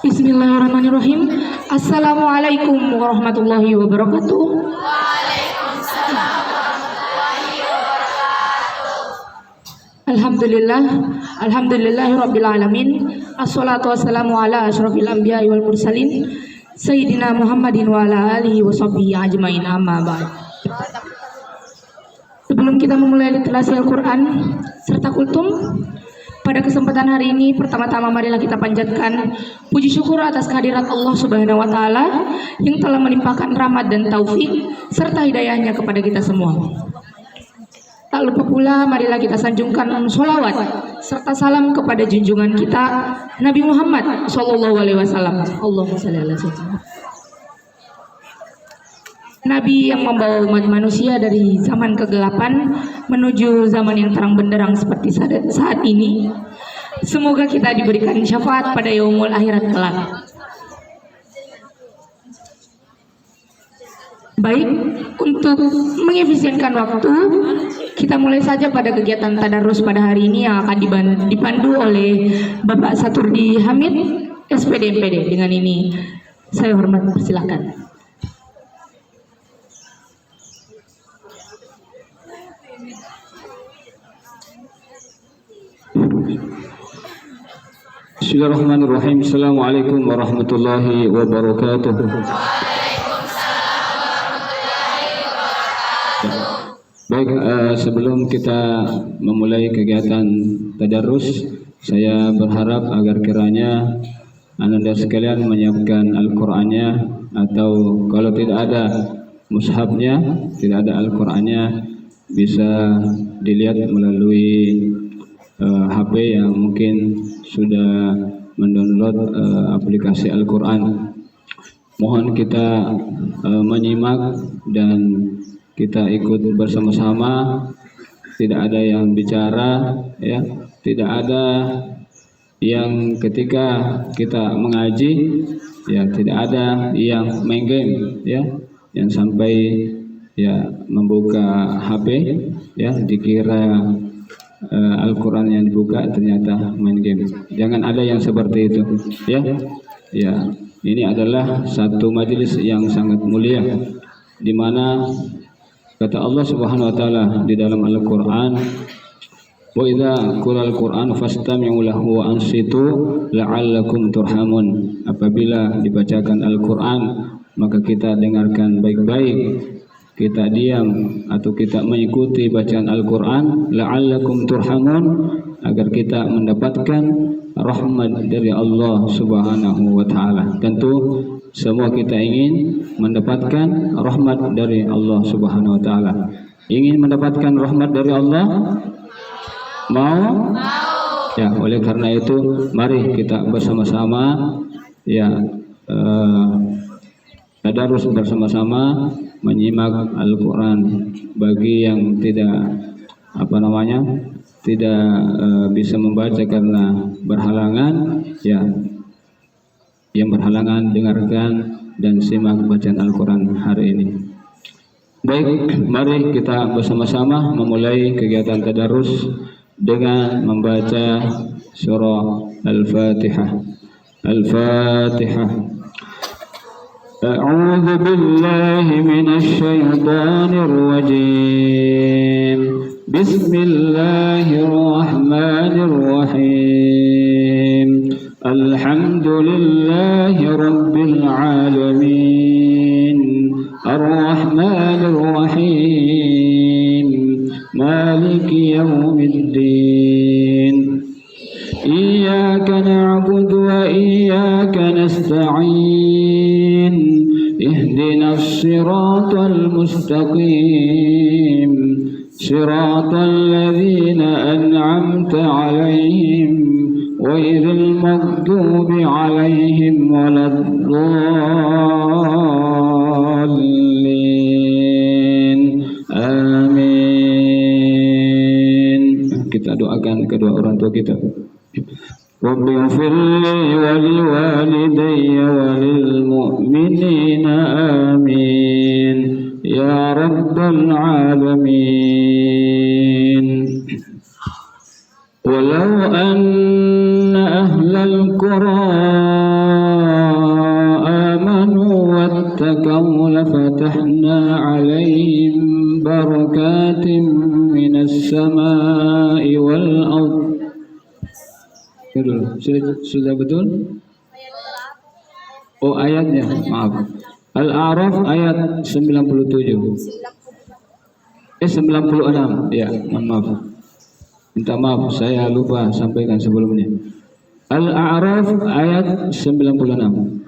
Bismillahirrahmanirrahim. Assalamualaikum warahmatullahi wabarakatuh. Alhamdulillahirabbil alamin. Assalatu wassalamu ala asyrofil anbiya'i wal mursalin Sayyidina Muhammadin wa ala alihi wa sahbihi ajmain, amma ba'd. Sebelum kita memulai literasi Al-Quran serta kultum, pada kesempatan hari ini, pertama-tama marilah kita panjatkan puji syukur atas kehadirat Allah Subhanahu wa Ta'ala yang telah melimpahkan rahmat dan taufik serta hidayahnya kepada kita semua. Tak lupa pula, marilah kita sanjungkan sholawat serta salam kepada junjungan kita Nabi Muhammad SAW. Allahumma shalli ala sayyidina. Nabi yang membawa umat manusia dari zaman kegelapan menuju zaman yang terang benderang seperti saat ini. Semoga kita diberikan syafaat pada yaumul akhirat kelak. Baik, untuk mengefisienkan waktu, kita mulai saja pada kegiatan tadarus pada hari ini yang akan dipandu oleh Bapak Saturdi Hamid, SPD MPD. Dengan ini saya hormat persilakan. Bismillahirrahmanirrahim. Assalamualaikum warahmatullahi wabarakatuh. Baik, sebelum kita memulai kegiatan tadarus, saya berharap agar kiranya Anda sekalian menyiapkan Al-Qur'annya, atau kalau tidak ada mushafnya, tidak ada Al-Qur'annya, bisa dilihat melalui HP yang mungkin sudah mendownload aplikasi Al-Quran. Mohon kita menyimak dan kita ikut bersama-sama. Tidak ada yang bicara, ya, tidak ada yang ketika kita mengaji, ya, tidak ada yang main game, ya, yang sampai ya membuka HP, ya, dikira Al-Quran yang dibuka ternyata main game. Jangan ada yang seperti itu, ya. Ya, ini adalah satu majelis yang sangat mulia, di mana kata Allah Subhanahu wa taala di dalam Al-Quran, wa idza qura'al Qur'an fastami'u lahu wa ansitu la'allakum turhamun. Apabila dibacakan Al-Quran, maka kita dengarkan baik-baik, kita diam atau kita mengikuti bacaan Al-Quran, la'allakum turhamun, agar kita mendapatkan rahmat dari Allah Subhanahu wa Ta'ala. Tentu semua kita ingin mendapatkan rahmat dari Allah Subhanahu wa Ta'ala. Ingin mendapatkan rahmat dari Allah? Mau? Ya, oleh karena itu mari kita bersama-sama, ya, tadarus bersama-sama, menyimak Al-Quran. Bagi yang tidak tidak bisa membaca karena berhalangan, ya, yang berhalangan dengarkan dan simak bacaan Al-Quran hari ini. Baik, mari kita bersama-sama memulai kegiatan tadarus dengan membaca surah Al-Fatihah. Al-Fatihah. أعوذ بالله من الشيطان الرجيم. بسم الله الرحمن الرحيم. الحمد لله رب العالمين. الرحمن الرحيم. مالك يوم الدين. إياك نعبد وإياك نستعين. اهدنا الصراط المستقيم. صراط الذين أنعمت عليهم غير المغضوب عليهم ولا الضالين. Amin. Kita doakan kedua orang tua kita. Rabbi ighfirli wa liwalidayya wa lil mu'minina amin ya rabbal alamin. Walau anna ahlal qura والأرض. Sudah betul? Oh ayatnya, maaf. Al-A'raf ayat 97. 96. Ya, maaf. Minta maaf, saya lupa sampaikan sebelumnya. Al-A'raf ayat 96.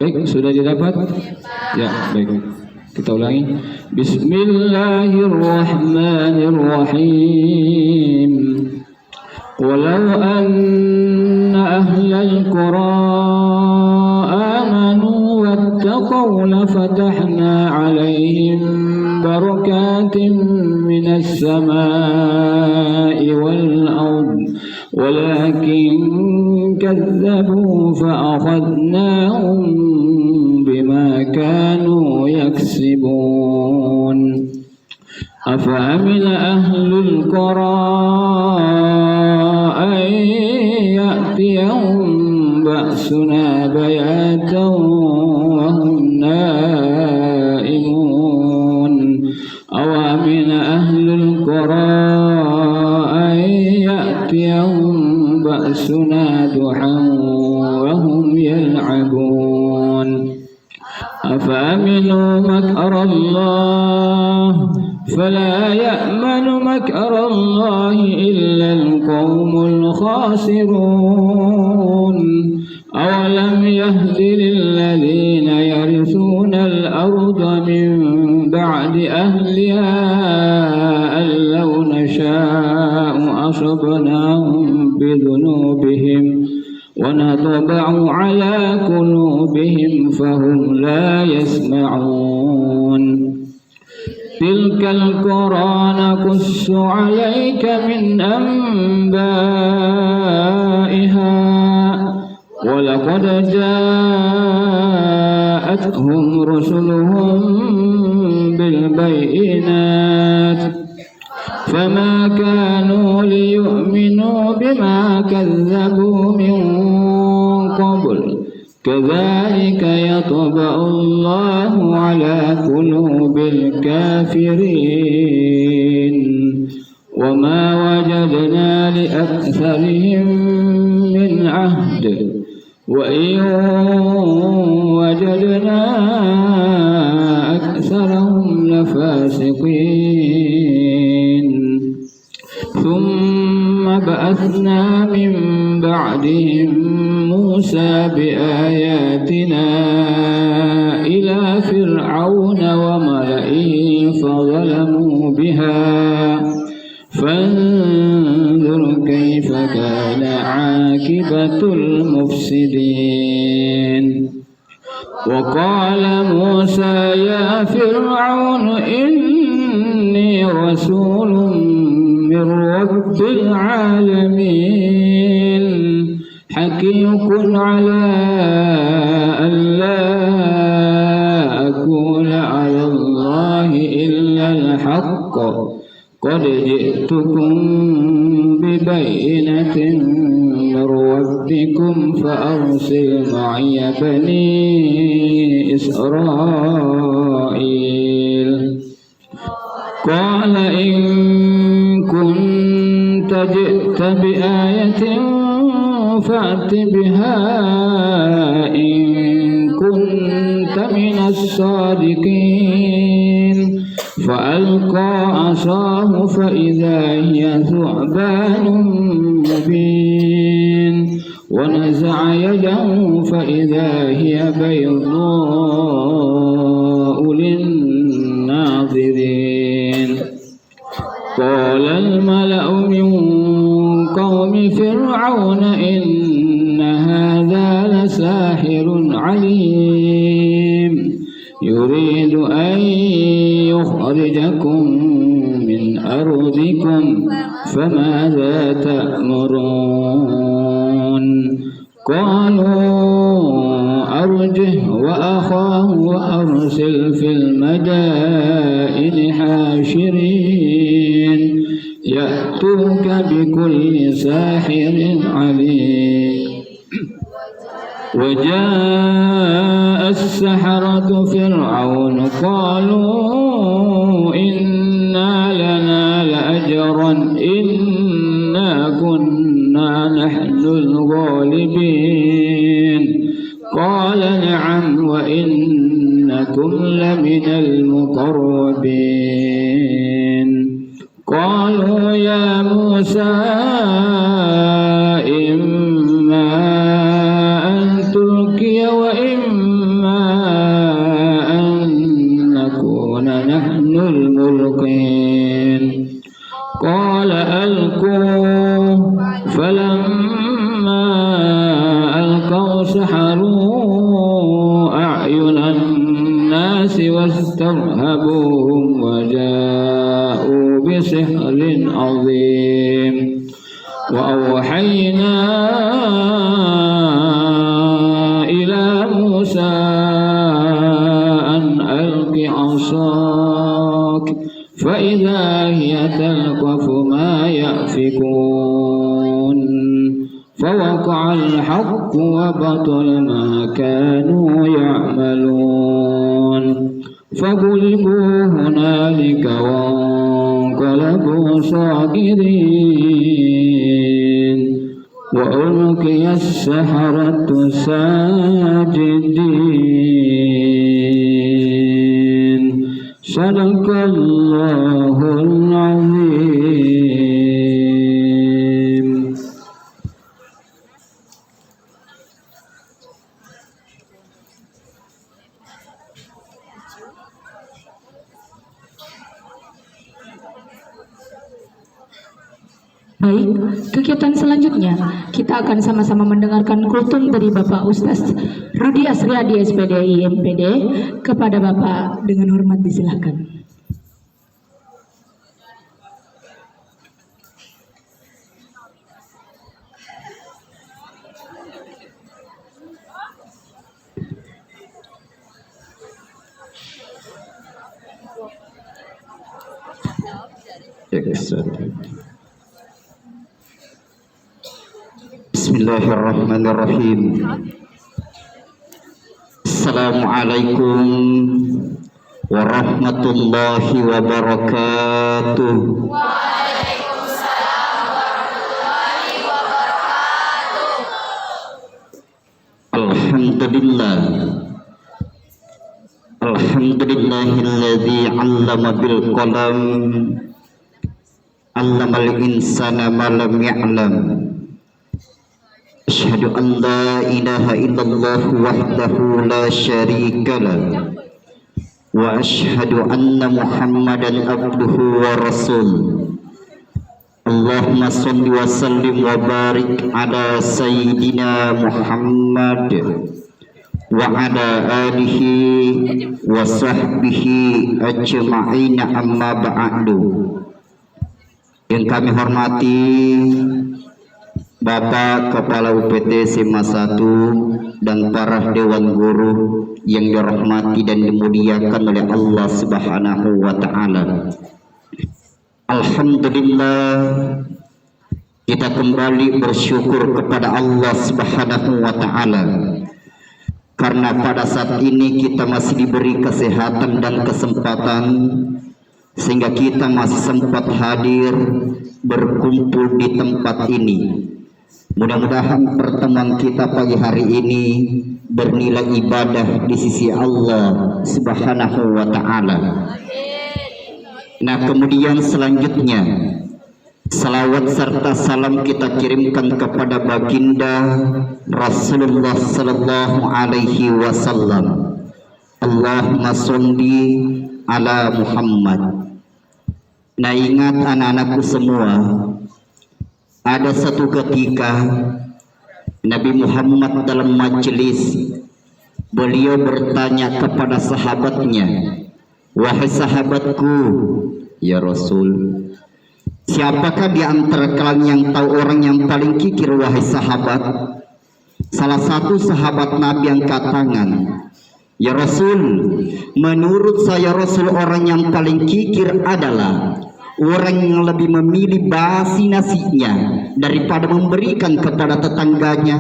Baik, sudah didapat? Ya, baik. Kita ulangi. Bismillahirrahmanirrahim. Walau anna ahlal qura amanu wattaqaw lafatahna alaihim barakatin minas samai wal ard. ولكن كذبوا فأخذناهم بما كانوا يكسبون أفأمن أهل القرى أن يأتيهم بأسنا بياتا وهم نائمون أوامن أهل القرى أن يأتيهم بأسنا ضحى وهم يلعبون أفأمنوا مكر الله فلا يأمن مكر الله إلا القوم الخاسرون أولم يهد للذين يرثون الأرض من بعد أهلها أن لو نشاء أصبناهم بذنوبهم ونطبع على قلوبهم فهم لا يسمعون تلك القرى نقص عليك من أنبائها ولقد جاءتهم رسلهم بالبينات فما كانوا ليؤمنوا بما كذبوا من قبل كذلك يطبع الله على قلوب الكافرين وما وجدنا لأكثرهم من عهد وإن وجدنا أكثرهم لفاسقين ثم بعثنا من بعدهم موسى بآياتنا إلى فرعون وملئه فظلموا بها فانظر كيف كان عاقبة المفسدين وقال موسى يا فرعون إني رسول من رب العالمين حقيق على ألا أقول على الله إلا الحق قد جئتكم ببينة من ربكم فأرسل معي بني إسرائيل قال إن كنت جئت بآية فأت بها إن كنت من الصادقين فألقى عصاه فإذا هي ثعبان مبين ونزع يده فإذا هي بيضاء للناظرين قال الملأ من قوم فرعون إن هذا لساحر عليم يريد أن يخرجكم من أرضكم فماذا تأمرون قالوا أرجه وأخاه وأرسل في المدائن حاشرين يأتوك بكل ساحر عليم وجاء السحرة فرعون قالوا إنا لنا لأجرا إنا كنا نحن الغالبين قال نعم وإنكم لمن المقربين قالوا يا موسى إما أن تلقي وإما أن نكون نحن الملقين قال ألقوا فلما ألقوا سحروا أعين الناس واسترهبوهم وجاءوا بسحر عظيم وأوحينا إلى موسى أن ألق عصاك فإذا هي تلقف ما يأفكون فوقع الحق وبطل ما كانوا يعملون فغلبوا هنالك وانقلبوا صاغرين وألقي السحرة ساجدين صدق الله العظيم. Baik, kegiatan selanjutnya kita akan sama-sama mendengarkan kultum dari Bapak Ustaz Rudi Asriadi SPD IMPD. Kepada Bapak dengan hormat disilakan. Bismillahirrahmanirrahim. Assalamualaikum warahmatullahi wabarakatuh. Waalaikumsalam warahmatullahi wabarakatuh. Alhamdulillah. Alhamdulillahilladzi 'allama bil qalam. 'Allamal insana ma lam ya'lam. Asyhadu an la ilaha illallah wahdahu la syarika lah wa asyhadu anna Muhammadan abduhu wa rasul. Allahumma shalli wa sallim wa barik ala sayyidina Muhammad wa ala alihi wa sahbihi ajma'in, amma ba'du. Yang kami hormati Bapak Kepala UPT SMA 1 dan para Dewan Guru yang dirahmati dan dimuliakan oleh Allah Subhanahu wa Ta'ala. Alhamdulillah, kita kembali bersyukur kepada Allah Subhanahu wa Ta'ala karena pada saat ini kita masih diberi kesehatan dan kesempatan sehingga kita masih sempat hadir berkumpul di tempat ini. Mudah-mudahan pertemuan kita pagi hari ini bernilai ibadah di sisi Allah Subhanahu wa Ta'ala. Nah, kemudian selanjutnya salawat serta salam kita kirimkan kepada baginda Rasulullah sallallahu alaihi wasallam. Allahumma sholli ala Muhammad. Nah, ingat anak-anakku semua, ada satu ketika Nabi Muhammad dalam majelis beliau bertanya kepada sahabatnya, wahai sahabatku, ya Rasul, siapakah di antara kalian yang tahu orang yang paling kikir wahai sahabat? Salah satu sahabat Nabi angkat tangan, ya Rasul, menurut saya Rasul orang yang paling kikir adalah orang yang lebih memilih basi nasinya daripada memberikan kepada tetangganya,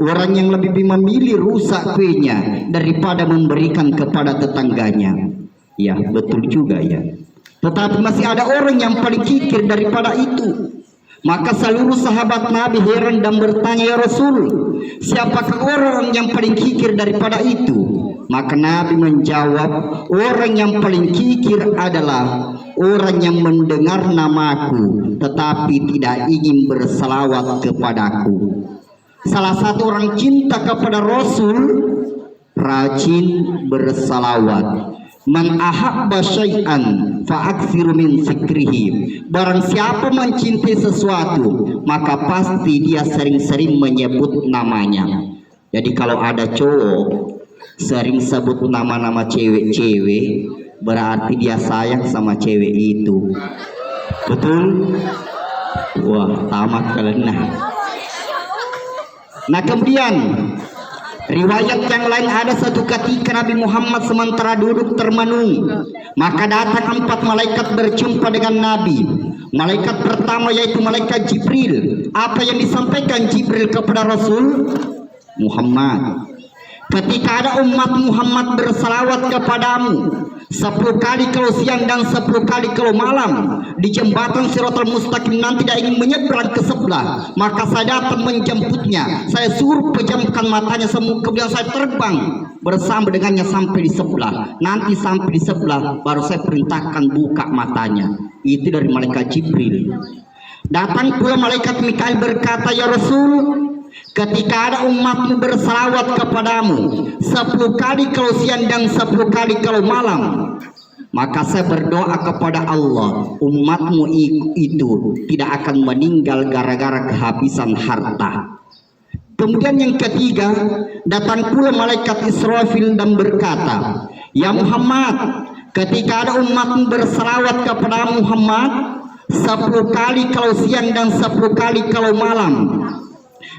orang yang lebih memilih rusak kuenya daripada memberikan kepada tetangganya. Ya, betul juga ya. Tetapi masih ada orang yang paling kikir daripada itu. Maka seluruh sahabat Nabi heran dan bertanya, ya Rasul, siapakah orang yang paling kikir daripada itu? Maka Nabi menjawab, orang yang paling kikir adalah orang yang mendengar namaku tetapi tidak ingin berselawat kepadaku. Salah satu orang cinta kepada Rasul, rajin berselawat. Man ahabba syai'an fa'aksiru min zikrihi. Barang siapa mencintai sesuatu, maka pasti dia sering-sering menyebut namanya. Jadi kalau ada cowok sering sebut nama-nama cewek-cewek, berarti dia sayang sama cewek itu. Betul? Wah, tamat kalian. Nah kemudian riwayat yang lain, ada satu ketika Nabi Muhammad sementara duduk termenung, maka datang 4 malaikat berjumpa dengan Nabi. Malaikat pertama yaitu malaikat Jibril. Apa yang disampaikan Jibril kepada Rasul Muhammad? Ketika ada umat Muhammad bersalawat kepadamu 10 kali kalau siang dan 10 kali kalau malam di jembatan Shiratal Mustaqim dan tidak ingin menyeberang ke sebelah, maka saya datang menjemputnya. Saya suruh pejamkan matanya semua, kemudian saya terbang bersama dengannya sampai di sebelah. Nanti sampai di sebelah baru saya perintahkan buka matanya. Itu dari malaikat Jibril. Datang pula malaikat Mikail berkata, ya Rasul, ketika ada umatmu bersalawat kepadamu 10 kali kalau siang dan 10 kali kalau malam, maka saya berdoa kepada Allah, umatmu itu tidak akan meninggal gara-gara kehabisan harta. Kemudian yang ketiga, datang pula malaikat Israfil dan berkata, ya Muhammad, ketika ada umatmu bersalawat kepada Muhammad 10 kali kalau siang dan 10 kali kalau malam,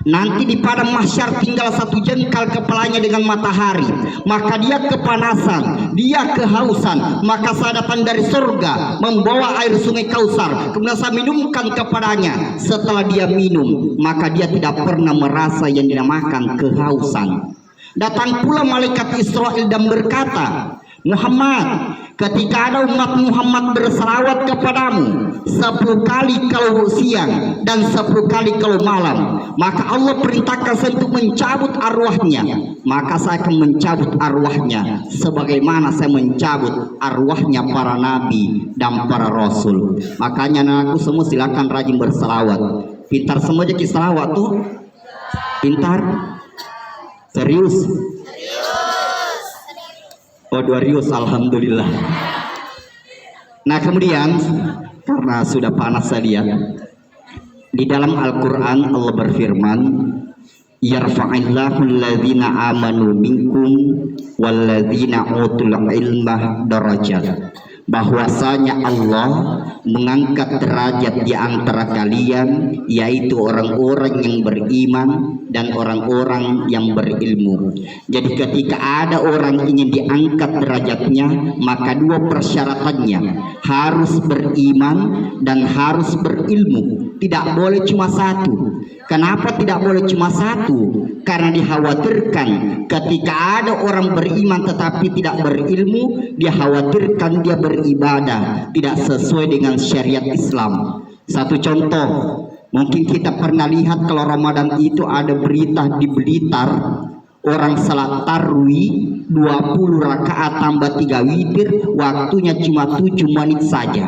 nanti di padang mahsyar tinggal 1 jengkal kepalanya dengan matahari, maka dia kepanasan, dia kehausan, maka saya datang dari surga membawa air sungai Kausar, kemudian saya minumkan kepadanya. Setelah dia minum, maka dia tidak pernah merasa yang dinamakan kehausan. Datang pula malaikat Israel dan berkata, Muhammad, ketika ada umat Muhammad bersalawat kepadamu 10 kali kalau siang dan 10 kali kalau malam, maka Allah perintahkan saya untuk mencabut arwahnya. Maka saya akan mencabut arwahnya sebagaimana saya mencabut arwahnya para nabi dan para rasul. Makanya anakku semua silakan rajin bersalawat. Pintar semua jadi salawat tuh. Pintar? Serius? Oh, 2 rius, alhamdulillah. Nah kemudian karena sudah panas saya lihat, di dalam Al-Quran Allah berfirman, yarfa'illahu alladhina amanu minkum walladhina utul ilmah darajat. Bahwasanya Allah mengangkat derajat di antara kalian, yaitu orang-orang yang beriman dan orang-orang yang berilmu. Jadi ketika ada orang ingin diangkat derajatnya, maka 2 persyaratannya, harus beriman dan harus berilmu. Tidak boleh cuma 1. Kenapa tidak boleh cuma 1? Karena dikhawatirkan ketika ada orang beriman tetapi tidak berilmu, dikhawatirkan dia beribadah tidak sesuai dengan syariat Islam. Satu contoh, mungkin kita pernah lihat kalau Ramadan itu ada berita di Blitar, orang salat tarawih 20 rakaat tambah 3 witir, waktunya cuma 7 menit saja.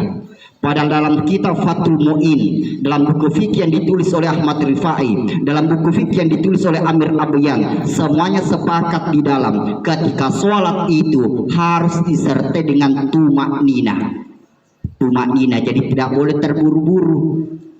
Padahal dalam kitab Fathul Mu'in, dalam buku fikih yang ditulis oleh Ahmad Rifai, dalam buku fikih yang ditulis oleh Amir Abyan, semuanya sepakat di dalam ketika sholat itu harus disertai dengan tumak nina. Tumak nina, jadi tidak boleh terburu-buru.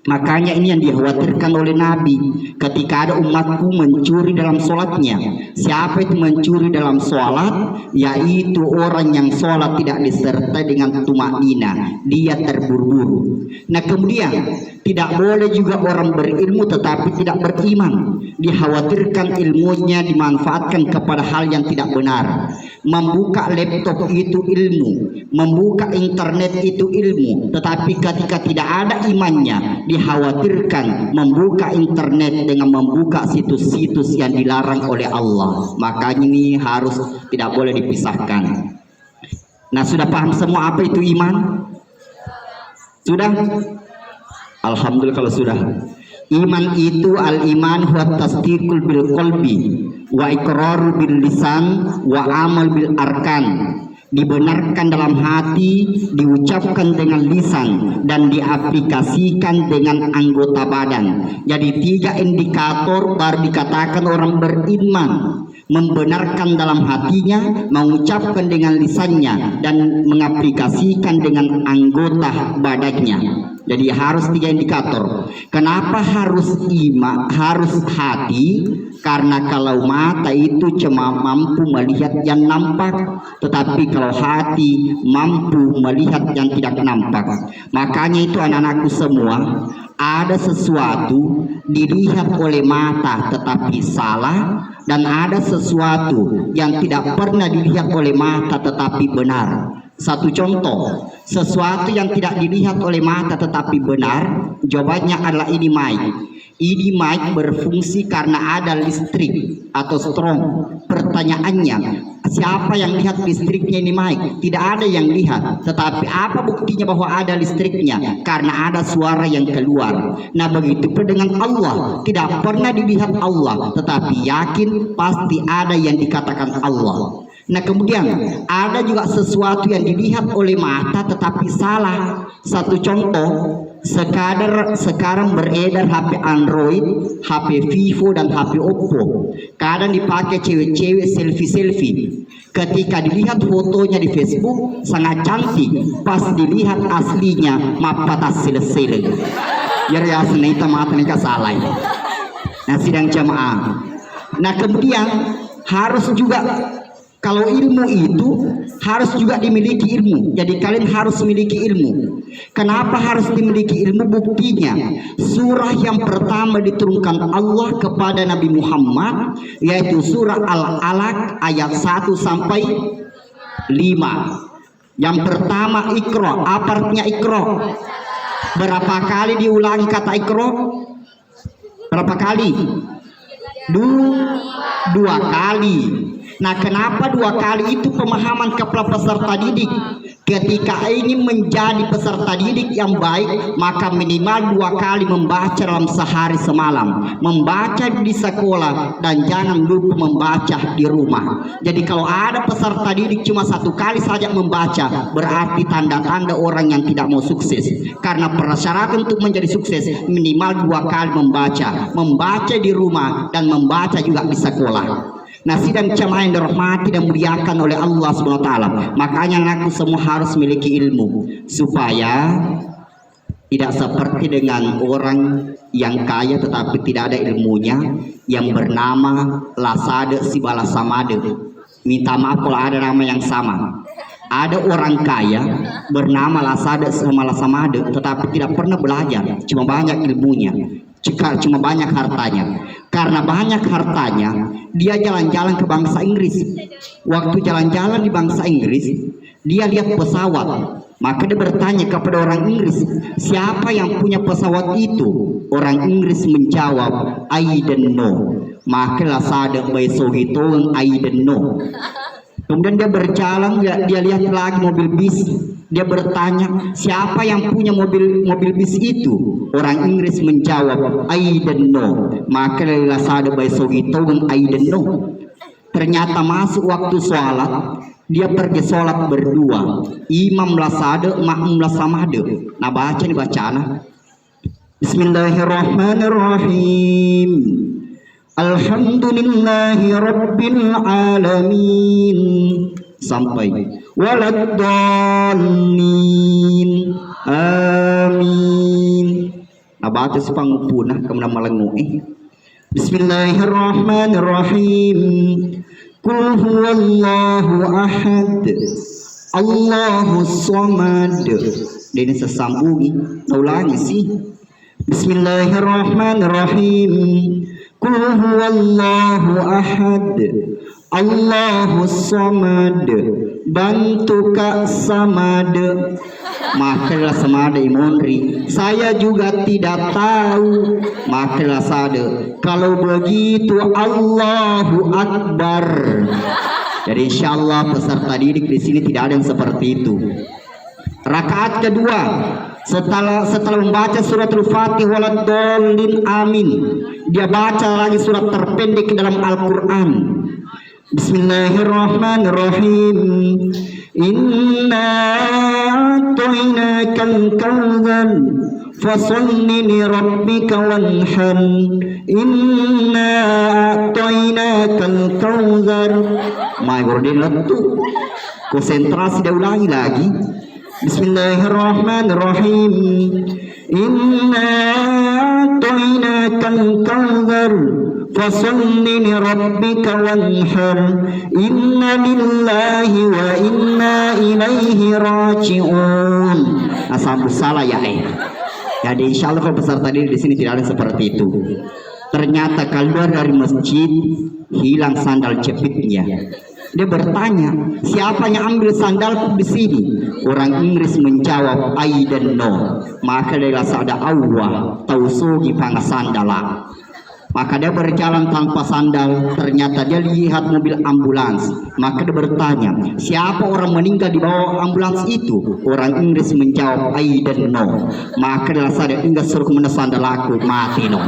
Makanya ini yang dikhawatirkan oleh Nabi ketika ada umatku mencuri dalam sholatnya. Siapa itu mencuri dalam sholat? Yaitu orang yang sholat tidak disertai dengan tumaknina, dia terburu-buru. Nah kemudian tidak boleh juga orang berilmu tetapi tidak beriman. Dikhawatirkan ilmunya dimanfaatkan kepada hal yang tidak benar. Membuka laptop itu ilmu, membuka internet itu ilmu, tetapi ketika tidak ada imannya, dikhawatirkan membuka internet dengan membuka situs-situs yang dilarang oleh Allah. Makanya ini harus tidak boleh dipisahkan. Nah, sudah paham semua apa itu iman? Sudah? Alhamdulillah kalau sudah. Iman itu al-iman huwa tasdiqul bil qalbi wa iqraru bil lisan wa amal bil arkan. Dibenarkan dalam hati, diucapkan dengan lisan, dan diaplikasikan dengan anggota badan. Jadi 3 indikator baru dikatakan orang beriman. Membenarkan dalam hatinya, mengucapkan dengan lisannya, dan mengaplikasikan dengan anggota badannya. Jadi harus 3 indikator. Kenapa harus iman, harus hati? Karena kalau mata itu cuma mampu melihat yang nampak, tetapi kalau hati mampu melihat yang tidak nampak. Makanya itu anak-anakku semua, ada sesuatu dilihat oleh mata tetapi salah, dan ada sesuatu yang tidak pernah dilihat oleh mata tetapi benar. Satu contoh, sesuatu yang tidak dilihat oleh mata tetapi benar, jawabannya adalah ini mic. Ini mic berfungsi karena ada listrik atau strong. Pertanyaannya, siapa yang lihat listriknya ini mic? Tidak ada yang lihat. Tetapi apa buktinya bahwa ada listriknya? Karena ada suara yang keluar. Nah begitu pun dengan Allah. Tidak pernah dilihat Allah, tetapi yakin pasti ada yang dikatakan Allah. Nah kemudian ada juga sesuatu yang dilihat oleh mata tetapi salah. Satu contoh, sekarang beredar HP Android, HP Vivo dan HP Oppo. Kadang dipakai cewek-cewek selfie. Ketika dilihat fotonya di Facebook sangat cantik, pas dilihat aslinya mapata sele-sele. Ya senita mata nikah salah. Nah sidang jamaah. Nah kemudian harus juga, kalau ilmu itu harus juga dimiliki ilmu. Jadi kalian harus memiliki ilmu. Kenapa harus dimiliki ilmu? Buktinya surah yang pertama diturunkan Allah kepada Nabi Muhammad, yaitu surah Al-Alaq ayat 1 sampai 5. Yang pertama Iqra. Apa artinya Iqra? Berapa kali diulangi kata Iqra? Berapa kali? 2 kali. Nah kenapa 2 kali? Itu pemahaman kepada peserta didik. Ketika ingin menjadi peserta didik yang baik, maka minimal 2 kali membaca dalam sehari semalam. Membaca di sekolah dan jangan lupa membaca di rumah. Jadi kalau ada peserta didik cuma 1 kali saja membaca, berarti tanda-tanda orang yang tidak mau sukses. Karena persyaratan untuk menjadi sukses minimal 2 kali membaca. Membaca di rumah dan membaca juga di sekolah. Nah sidang jamaah yang dirahmati dan muliakan oleh Allah SWT, makanya aku semua harus memiliki ilmu supaya tidak seperti dengan orang yang kaya tetapi tidak ada ilmunya, yang bernama Lasade Sibalasamade. Minta maaf kalau ada nama yang sama. Ada orang kaya bernama Lasade Sibalasamade tetapi tidak pernah belajar, cuma banyak ilmunya, cuma banyak hartanya. Karena banyak hartanya, dia jalan-jalan ke bangsa Inggris. Waktu jalan-jalan di bangsa Inggris, dia lihat pesawat. Maka dia bertanya kepada orang Inggris, siapa yang punya pesawat itu? Orang Inggris menjawab, I don't know. Maka Lasade Baisogito, I don't know. Kemudian dia berjalan, dia lihat lagi mobil bis. Dia bertanya, siapa yang punya mobil bis itu? Orang Inggris menjawab, I don't know. Maka Lasade Baisogito, I don't know. Ternyata masuk waktu sholat, dia pergi sholat berdua. Imam Lasade, makmum Lasamade. Nah baca nih bacaan. Bismillahirrahmanirrahim. Alhamdulillahi Rabbil Alamin. Sampai waladdallin. Amin. Abah tu sepangupunah kemudian malengu Bismillahirrahmanirrahim. Qul huwallahu ahad. Allahus samad. Dia ini sesambungi. Ulangi sih. Bismillahirrahmanirrahim. Qul huwallahu ahad. Allahus samad. Bantuka samad. Makalah samada imonri. Saya juga tidak tahu. Makalah sada. Kalau begitu Allahu Akbar. Jadi insyaallah peserta didik di sini tidak ada yang seperti itu. Rakaat kedua setelah membaca surat Al-Fatihah waladdallin amin, dia baca lagi surat terpendek dalam Al-Qur'an. Bismillahirrahmanirrahim. Inna a'tainakal kautsar fasalli li rabbika wanhar. Inna a'tainakal kautsar. Mai bordin letu. Konsentrasi dia ulangi lagi. Bismillahirrahmanirrahim. Inna a'tainakal kautsar fasalli li rabbika wanhar. Inna lillahi wa inna ilaihi raji'un. Asal salah ya Jadi insyaallah kalau peserta di sini tidak ada seperti itu. Ternyata keluar dari masjid hilang sandal jepitnya. Dia bertanya, siapa yang ambil sandalku di sini? Orang Inggris menjawab, I don't know. Maka dia rasa ada Allah, tahu sugi pangga sandala. Maka dia berjalan tanpa sandal. Ternyata dia lihat mobil ambulans. Maka dia bertanya, siapa orang meninggal di bawah ambulans itu? Orang Inggris menjawab, I don't know. Maka dia rasa dia enggak suruh mana sandal aku mati no.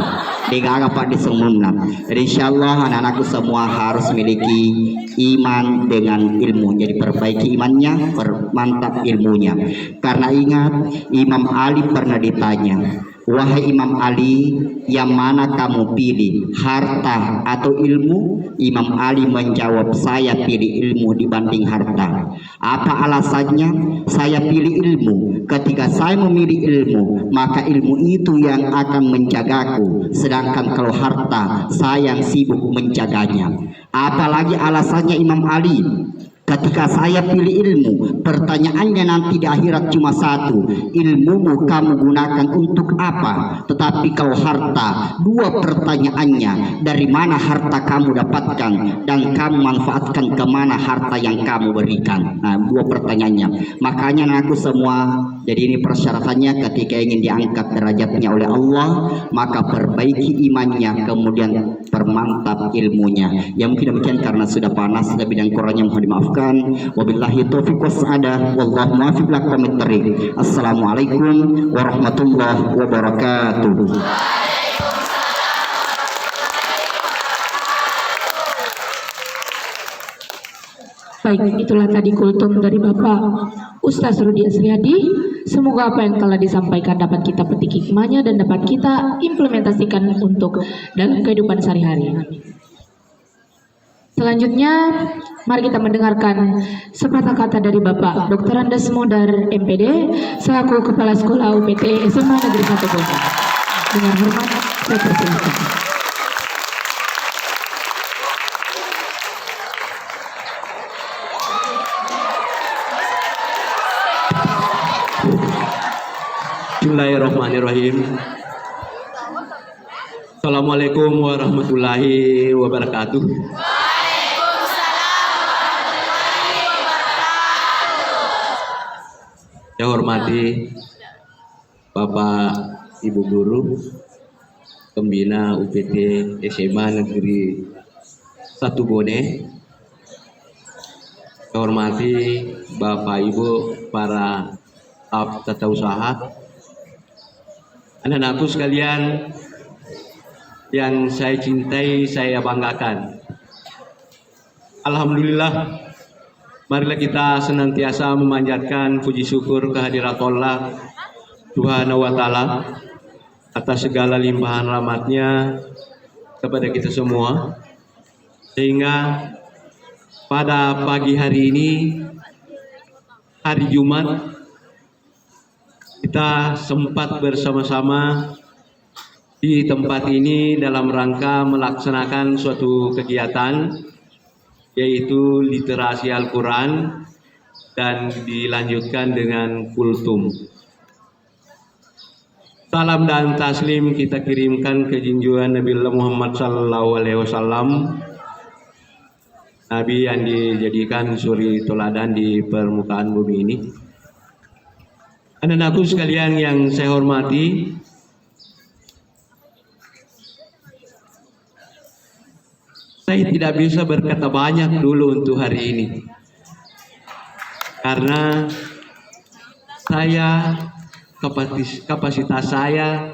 Dia gak apa disemungan. Jadi insyaallah anak-anakku semua harus memiliki iman dengan ilmu. Jadi perbaiki imannya, permantap ilmunya. Karena ingat Imam Ali pernah ditanya, wahai Imam Ali, yang mana kamu pilih, harta atau ilmu? Imam Ali menjawab, saya pilih ilmu dibanding harta. Apa alasannya? Saya pilih ilmu. Ketika saya memilih ilmu, maka ilmu itu yang akan menjagaku. Sedangkan kalau harta, saya yang sibuk menjaganya. Apalagi alasannya Imam Ali? Ketika saya pilih ilmu, pertanyaannya nanti di akhirat cuma satu, ilmumu kamu gunakan untuk apa? Tetapi kalau harta, dua pertanyaannya, dari mana harta kamu dapatkan dan kamu manfaatkan kemana harta yang kamu berikan. Nah, dua pertanyaannya. Makanya aku semua, jadi ini persyaratannya ketika ingin diangkat derajatnya oleh Allah, maka perbaiki imannya, kemudian permantap ilmunya. Ya mungkin demikian karena sudah panas, lebih dan kurangnya mohon dimaafkan. Wabillahi taufiq wassadah. Wallahu muwaffiq ila thariq. Assalamualaikum warahmatullahi wabarakatuh. Baik, itulah tadi kultum dari Bapak Ustaz Rudi Asriyadi. Semoga apa yang telah disampaikan dapat kita petik hikmahnya dan dapat kita implementasikan untuk dalam kehidupan sehari-hari. Selanjutnya, mari kita mendengarkan sepatah kata dari Bapak Dr. Andes Modar MPD selaku Kepala Sekolah UPT SMA Negeri 1 Bosa. Dengan hormat, saya persilakan. Bismillahirrahmanirrahim. Assalamualaikum warahmatullahi wabarakatuh. Saya hormati Bapak Ibu Guru Pembina UPT SMA Negeri 1 Bone. Saya hormati Bapak Ibu para staf tata usaha, anak-anakku sekalian yang saya cintai, saya banggakan. Alhamdulillah, marilah kita senantiasa memanjatkan puji syukur kehadirat Allah Subhanahu wa Ta'ala atas segala limpahan rahmatnya kepada kita semua, sehingga pada pagi hari ini, hari Jumat, kita sempat bersama-sama di tempat ini dalam rangka melaksanakan suatu kegiatan yaitu literasi Al-Quran dan dilanjutkan dengan kultum. Salam dan taslim kita kirimkan ke junjungan Nabi Muhammad SAW, Nabi yang dijadikan suri teladan di permukaan bumi ini. Anak-anakku sekalian yang saya hormati, saya tidak bisa berkata banyak dulu untuk hari ini, karena kapasitas saya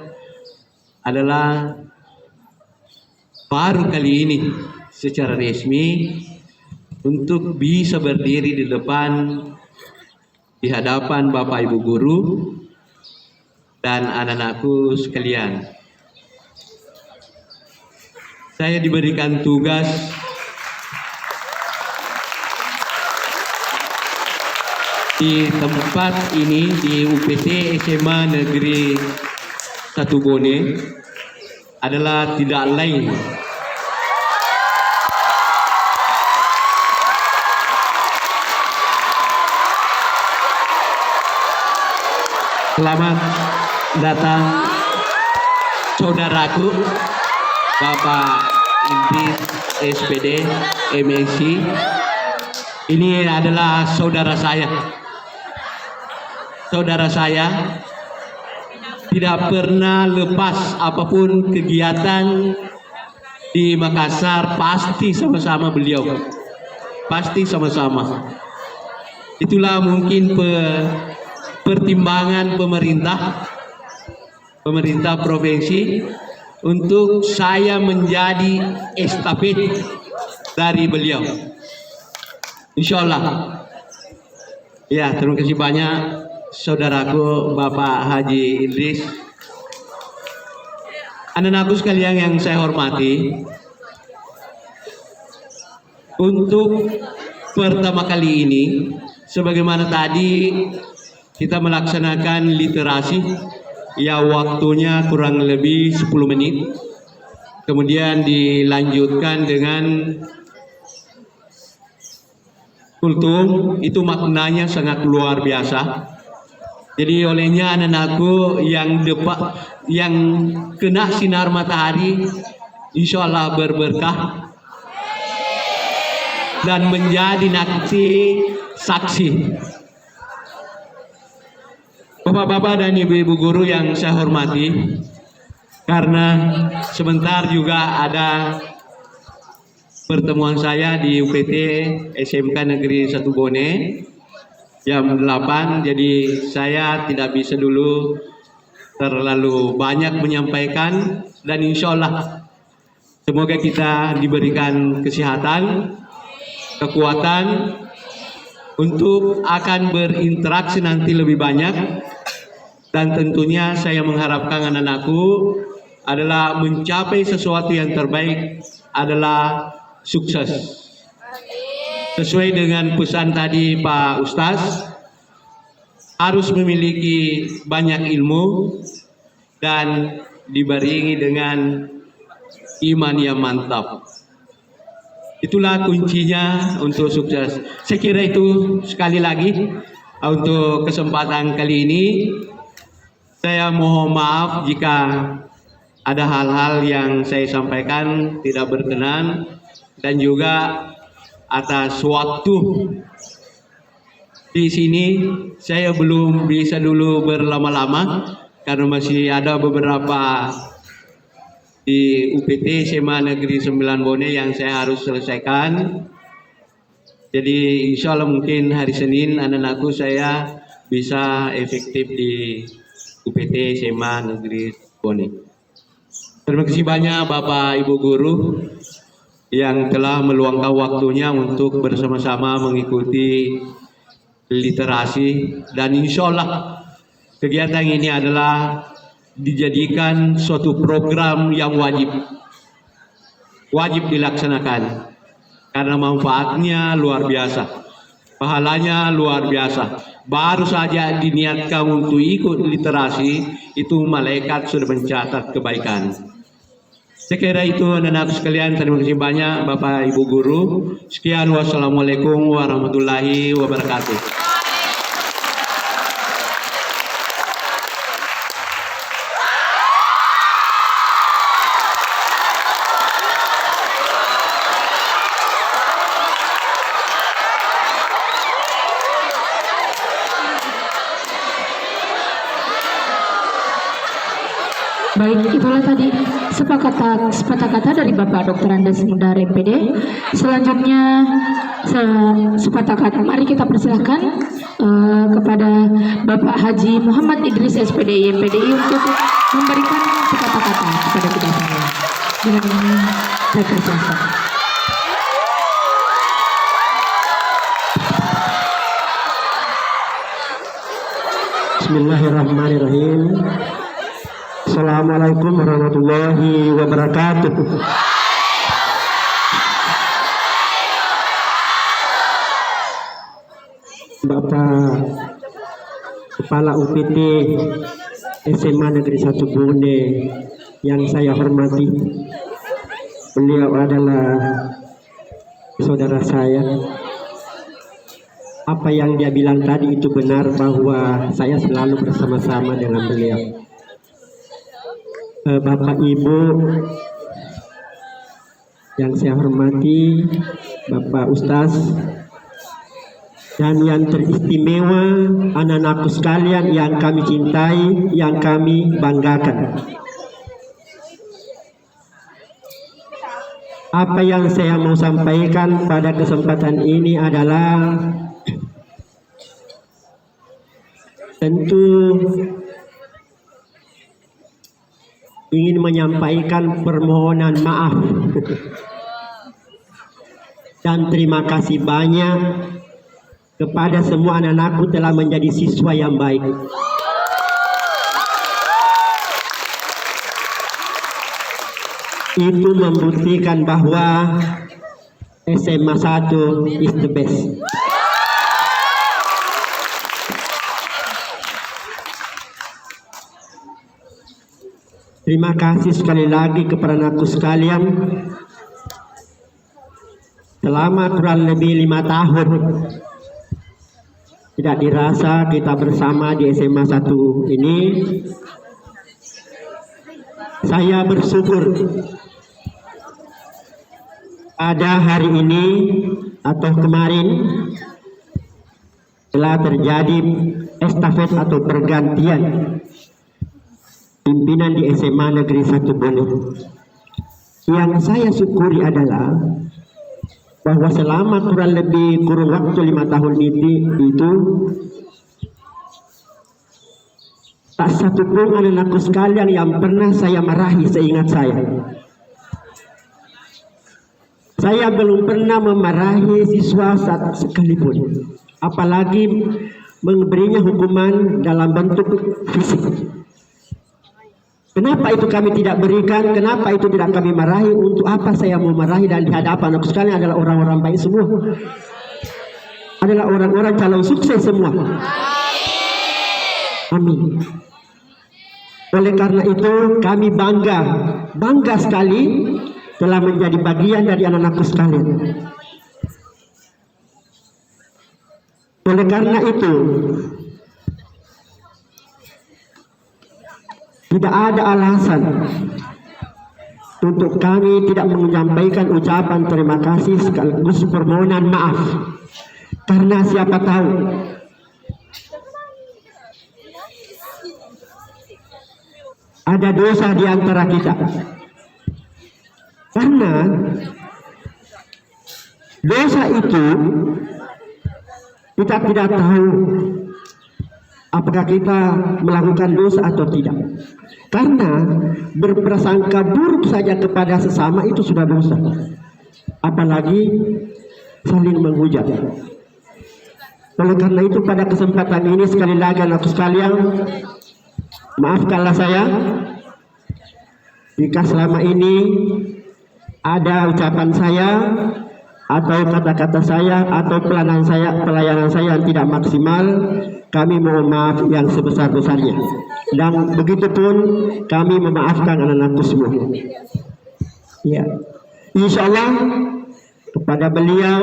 adalah baru kali ini secara resmi untuk bisa berdiri di hadapan Bapak Ibu guru dan anak-anakku sekalian. Saya diberikan tugas di tempat ini di UPT SMA Negeri 1 Bone adalah tidak lain selamat datang saudaraku Bapak Intis SPD MSc. Ini adalah saudara saya. Saudara saya tidak pernah lepas apapun kegiatan di Makassar, pasti sama-sama beliau. Pasti sama-sama. Itulah mungkin pertimbangan pemerintah provinsi untuk saya menjadi estafet dari beliau. Insya Allah. Ya, terima kasih banyak saudaraku Bapak Haji Idris. Anak-anakku sekalian yang saya hormati, untuk pertama kali ini, sebagaimana tadi kita melaksanakan literasi, ya waktunya kurang lebih 10 menit, kemudian dilanjutkan dengan kultum, itu maknanya sangat luar biasa. Jadi olehnya anak-anakku yang kena sinar matahari, insya Allah berberkah dan menjadi saksi. Bapak-bapak dan ibu-ibu guru yang saya hormati, karena sebentar juga ada pertemuan saya di UPT SMK Negeri 1 Bone jam 8, jadi saya tidak bisa dulu terlalu banyak menyampaikan, dan insya Allah semoga kita diberikan kesehatan, kekuatan untuk akan berinteraksi nanti lebih banyak, dan tentunya saya mengharapkan anak-anakku adalah mencapai sesuatu yang terbaik, adalah sukses. Sesuai dengan pesan tadi Pak Ustaz, harus memiliki banyak ilmu dan dibarengi dengan iman yang mantap. Itulah kuncinya untuk sukses. Saya kira itu. Sekali lagi untuk kesempatan kali ini, saya mohon maaf jika ada hal-hal yang saya sampaikan tidak berkenan, dan juga atas waktu di sini saya belum bisa dulu berlama-lama karena masih ada beberapa di UPT SMA Negeri 9 Bone yang saya harus selesaikan. Jadi insya Allah mungkin hari Senin anak-anakku saya bisa efektif di UPT SMA Negeri Bone. Terima kasih banyak Bapak Ibu Guru yang telah meluangkan waktunya untuk bersama-sama mengikuti literasi, dan insya Allah kegiatan ini adalah dijadikan suatu program yang wajib dilaksanakan karena manfaatnya luar biasa. Pahalanya luar biasa. Baru saja diniatkan untuk ikut literasi, itu malaikat sudah mencatat kebaikan. Sekira itu anak-anak sekalian, terima kasih banyak Bapak Ibu Guru. Sekian, wassalamualaikum warahmatullahi wabarakatuh. Baik, itulah tadi sepatah kata dari Bapak Dr. Andes Mundar MPD. Selanjutnya sepatah kata, mari kita persilahkan kepada Bapak Haji Muhammad Idris SPDI MPDI untuk memberikan sepatah kata kepada kita semua. Dengan ini saya persilahkan. Bismillahirrahmanirrahim. Assalamualaikum warahmatullahi wabarakatuh. Bapak Kepala UPT SMA Negeri 1 Bone yang saya hormati, beliau adalah saudara saya. Apa yang dia bilang tadi itu benar, bahwa saya selalu bersama-sama dengan beliau. Bapak Ibu yang saya hormati, Bapak Ustaz, dan yang teristimewa anak-anakku sekalian yang kami cintai, yang kami banggakan. Apa yang saya mau sampaikan pada kesempatan ini adalah tentu ingin menyampaikan permohonan maaf dan terima kasih banyak kepada semua anak-anakku telah menjadi siswa yang baik. Itu membuktikan bahwa SMA 1 is the best. Terima kasih sekali lagi kepada anakku sekalian. Selama kurang lebih 5 tahun tidak dirasa kita bersama di SMA 1 ini. Saya bersyukur pada hari ini atau kemarin telah terjadi estafet atau pergantian pimpinan di SMA Negeri 1 Bone. Yang saya syukuri adalah bahwa selama kurang waktu 5 tahun itu tak satu pun anak-anakku sekalian yang pernah saya marahi seingat saya. Saya belum pernah memarahi siswa sekalipun, apalagi memberinya hukuman dalam bentuk fisik. Kenapa itu kami tidak berikan? Kenapa itu tidak kami marahi? Untuk apa saya mau marahi? Dan di hadapan aku sekalian adalah orang-orang baik semua, adalah orang-orang calon sukses semua. Amin. Oleh karena itu kami bangga sekali telah menjadi bagian dari anak-anakku sekalian. Oleh karena itu tidak ada alasan untuk kami tidak menyampaikan ucapan terima kasih sekaligus permohonan maaf. Karena siapa tahu ada dosa di antara kita. Karena dosa itu kita tidak tahu apakah kita melakukan dosa atau tidak. Karena berprasangka buruk saja kepada sesama itu sudah dosa, apalagi saling menghujat. Oleh karena itu pada kesempatan ini sekali lagi anakku sekalian, maafkanlah saya jika selama ini ada ucapan saya atau kata-kata saya atau pelayanan saya yang tidak maksimal, kami mohon maaf yang sebesar-besarnya. Dan begitupun kami memaafkan anak-anakku semua. Ya, insya Allah kepada beliau,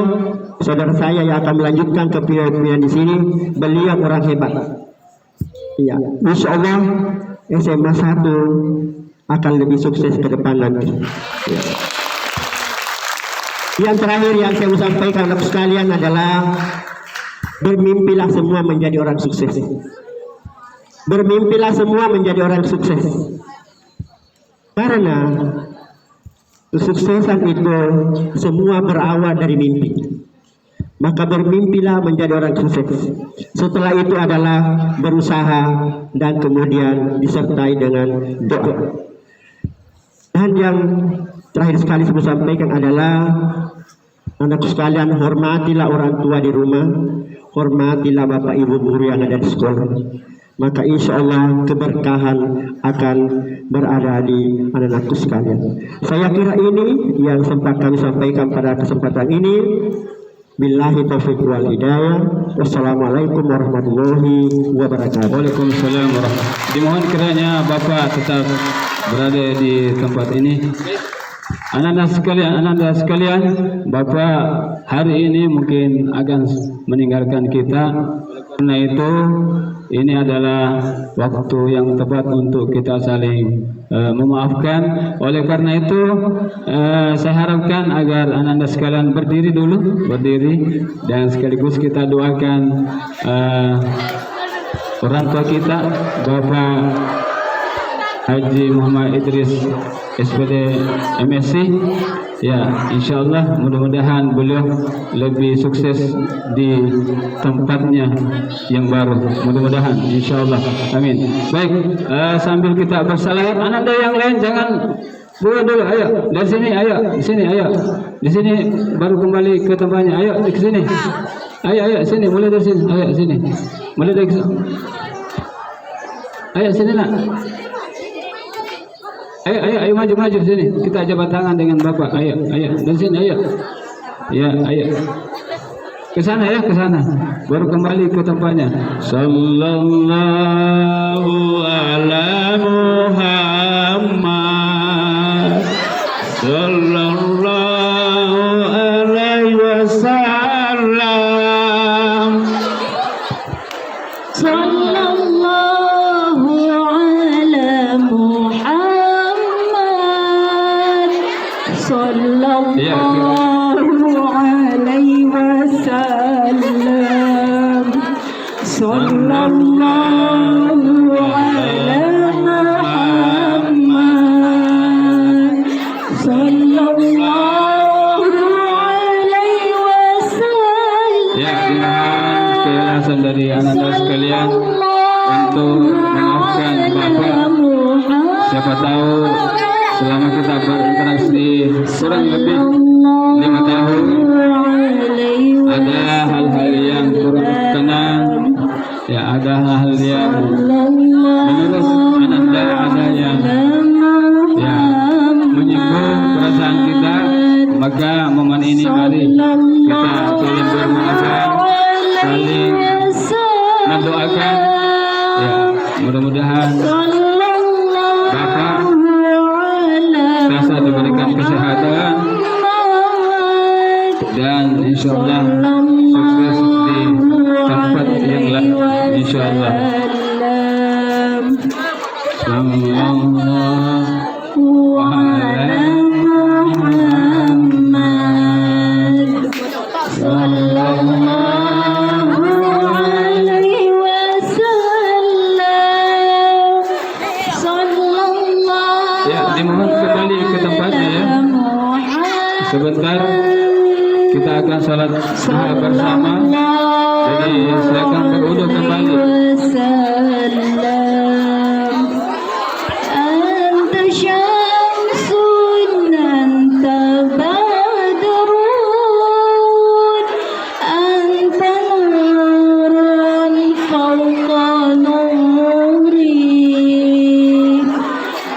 saudara saya yang akan melanjutkan kepemimpinan di sini, beliau orang hebat. Ya, insya Allah SMA 1 akan lebih sukses ke depan nanti. Ya. Yang terakhir yang saya mau sampaikan anak sekalian adalah bermimpilah semua menjadi orang sukses. Bermimpilah semua menjadi orang sukses. Karena kesuksesan itu semua berawal dari mimpi. Maka bermimpilah menjadi orang sukses. Setelah itu adalah berusaha dan kemudian disertai dengan doa. Dan yang terakhir sekali saya sampaikan adalah anakku sekalian, hormatilah orang tua di rumah, hormatilah bapak ibu guru yang ada di sekolah. Maka insya Allah keberkahan akan berada di anak-anakku sekalian. Saya kira ini yang sempat kami sampaikan pada kesempatan ini. Billahi taufiq wal hidayah. Wassalamualaikum warahmatullahi wabarakatuh. Waalaikumsalam warahmatullahi wabarakatuh. Dimohon kiranya Bapak tetap berada di tempat ini. Anak-anak sekalian, Bapak hari ini mungkin akan meninggalkan kita. Karena itu ini adalah waktu yang tepat untuk kita saling memaafkan. Oleh karena itu saya harapkan agar anak-anak sekalian berdiri dulu, dan sekaligus kita doakan orang tua kita, Bapak Haji Muhammad Idris SPD MSc. Ya, insya Allah mudah-mudahan beliau lebih sukses di tempatnya yang baru. Mudah-mudahan, insya Allah. Amin. Baik, sambil kita bersalawat, anak yang lain jangan buat dulu. Ayo dari sini, ayo di sini, ayo di sini baru kembali ke tempatnya. Ayo di sini, ayo sini, mulai dari sini, ayo sini, mulai dari sini. Ayo sini nak. Ayo maju sini. Kita jabat tangan dengan Bapak. Ayo dari sini, ayo. Ya, ayo. Ke sana ya, ke sana. Baru kembali ke tempatnya. Sallallahu ala Muhammad. Sallallahu alaihi wasallam. Sallallahu ala Muhammad. Sallallahu alaihi wasallam. Sallallahu ala Muhammad. Sallallahu alaihi wasallam. Ya, dimohon keikhlasan dari anak-anak sekalian untuk memaafkan Bapak. Siapa tahu selama kita berinteraksi kurang lebih 5 tahun ada hal-hal yang kurang tenang, ya ada hal-hal yang menurut ananda ada yang ya menyinggung perasaan kita. Maka momen ini mari kita saling bermaafkan, saling mendoakan, ya mudah-mudahan Bapak bisa diberikan kesehatan dan insya Allah sukses di tempat yang lain, insya Allah. Sallallahu alaihi wasallam. Sallallahu. Ya, dimohon kembali ke tempatnya ya. Sebentar kita akan salat duha bersama. Jadi silakan berwudu kembali. Anta syamsun, anta badrun, anta nurun fawqa nuri.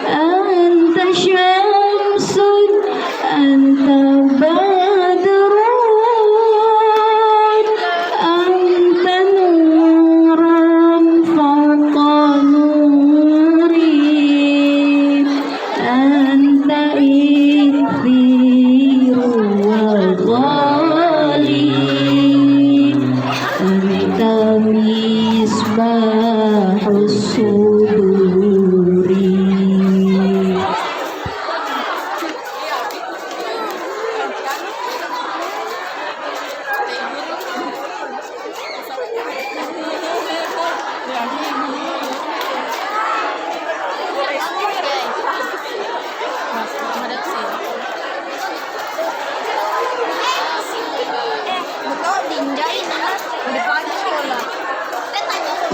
Anta syamsun, anta badrun, misbahus suduri.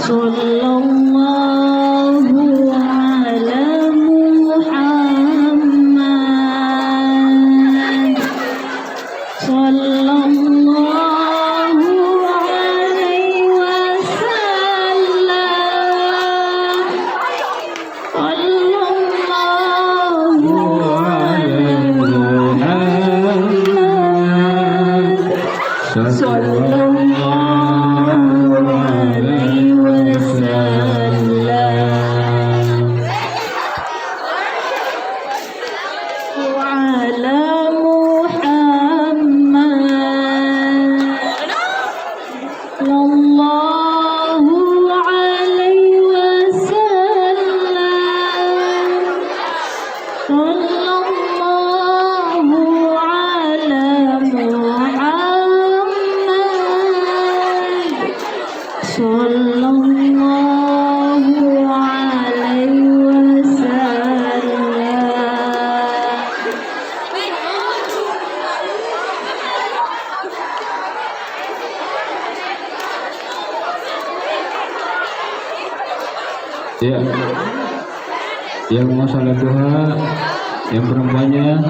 Sallallahu ala Muhammad. Sallallahu alaihi wasallam. Sallallahu ala Muhammad. Sallallahu alaihi wasallam. Wa ala Muhammad. Sallallahu alaihi wasallam. Sallallahu ala Muhammad. Sallallahu alaihi wasallam. Ya, yang mau salat duha, yang perempuannya,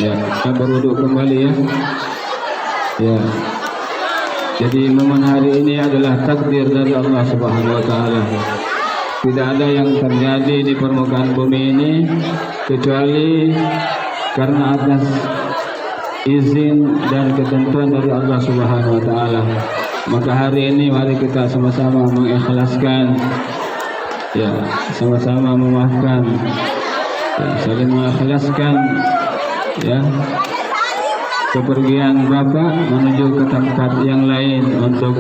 ya, kita berwudu kembali ya. Ya, jadi momen hari ini adalah takdir dari Allah Subhanahu Wa Taala. Tidak ada yang terjadi di permukaan bumi ini kecuali karena atas izin dan ketentuan dari Allah Subhanahu Wa Taala. Maka hari ini mari kita sama-sama mengikhlaskan, ya, sama-sama memaafkan, ya, saling mengikhlaskan, ya, kepergian Bapak menuju ke tempat yang lain untuk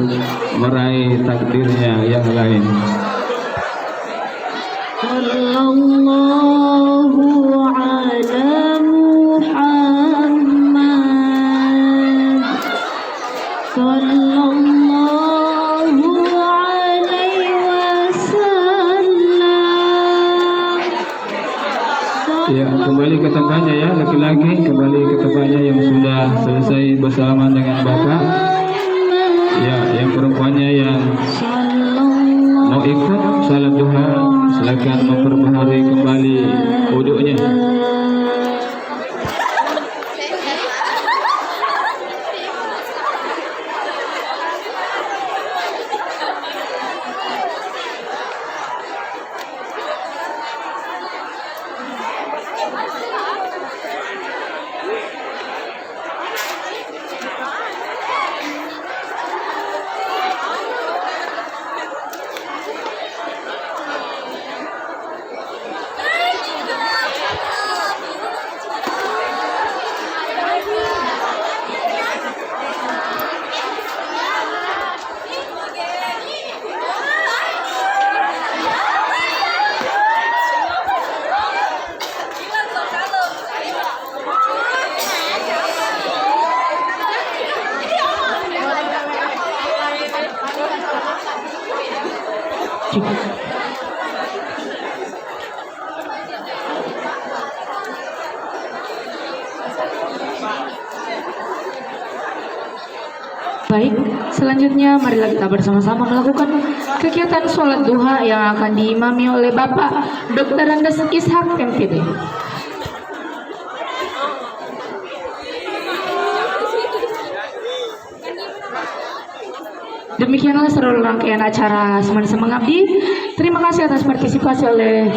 meraih takdirnya yang lain. Sallallahu ala Muhammad. Sallallahu alaihi wasallam. Ya, kembali ke tempatnya ya, laki-laki kembali ke tempatnya yang sudah selesai bersalaman dengan Bapak. Ya, yang perempuannya yang mau ikut salat duha, silakan memperbaharui kembali wuduknya. Baik, selanjutnya marilah kita bersama-sama melakukan kegiatan sholat duha yang akan diimami oleh Bapak Dr. Andes Ishak MPD. Demikianlah seluruh rangkaian acara Seman Mengabdi. Terima kasih atas partisipasi oleh